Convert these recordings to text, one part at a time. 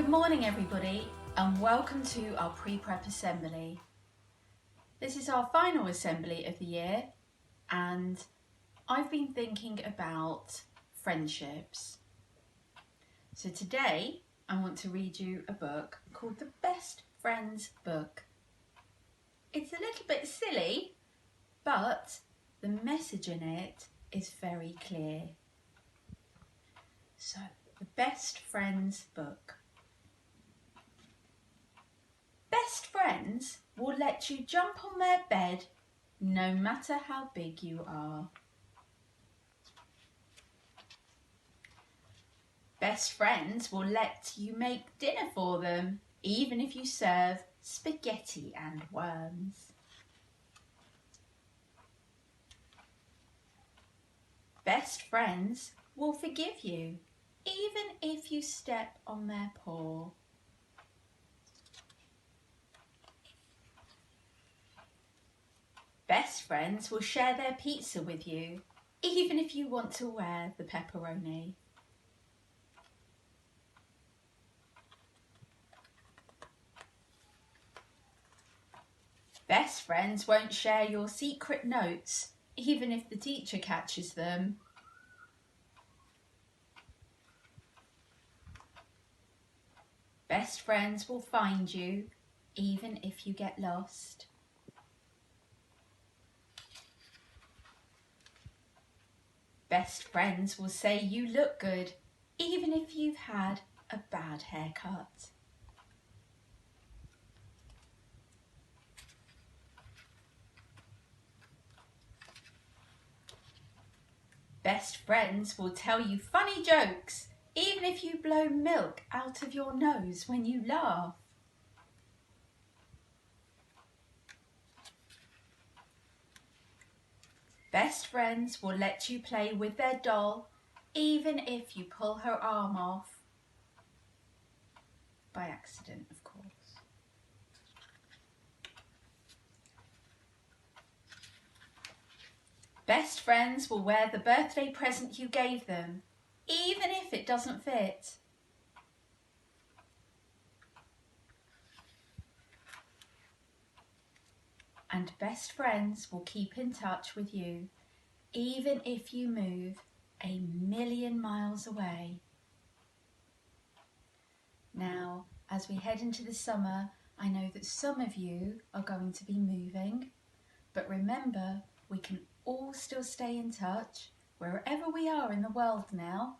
Good morning everybody and welcome to our pre-prep assembly. This is our final assembly of the year and I've been thinking about friendships. So today I want to read you a book called The Best Friends Book. It's a little bit silly, but the message in it is very clear. So, The Best Friends Book. Best friends will let you jump on their bed no matter how big you are. Best friends will let you make dinner for them even if you serve spaghetti and worms. Best friends will forgive you even if you step on their paw. Best friends will share their pizza with you, even if you want to wear the pepperoni. Best friends won't share your secret notes, even if the teacher catches them. Best friends will find you, even if you get lost. Best friends will say you look good, even if you've had a bad haircut. Best friends will tell you funny jokes, even if you blow milk out of your nose when you laugh. Best friends will let you play with their doll, even if you pull her arm off. By accident, of course. Best friends will wear the birthday present you gave them, even if it doesn't fit. And best friends will keep in touch with you, even if you move 1,000,000 miles away. Now, as we head into the summer, I know that some of you are going to be moving, but remember, we can all still stay in touch wherever we are in the world now.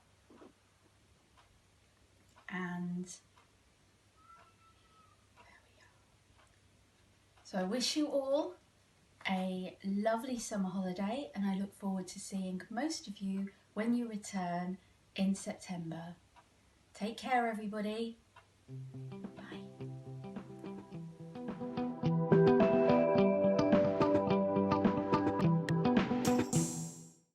And there we are. So I wish you all a lovely summer holiday and I look forward to seeing most of you when you return in September. Take care everybody.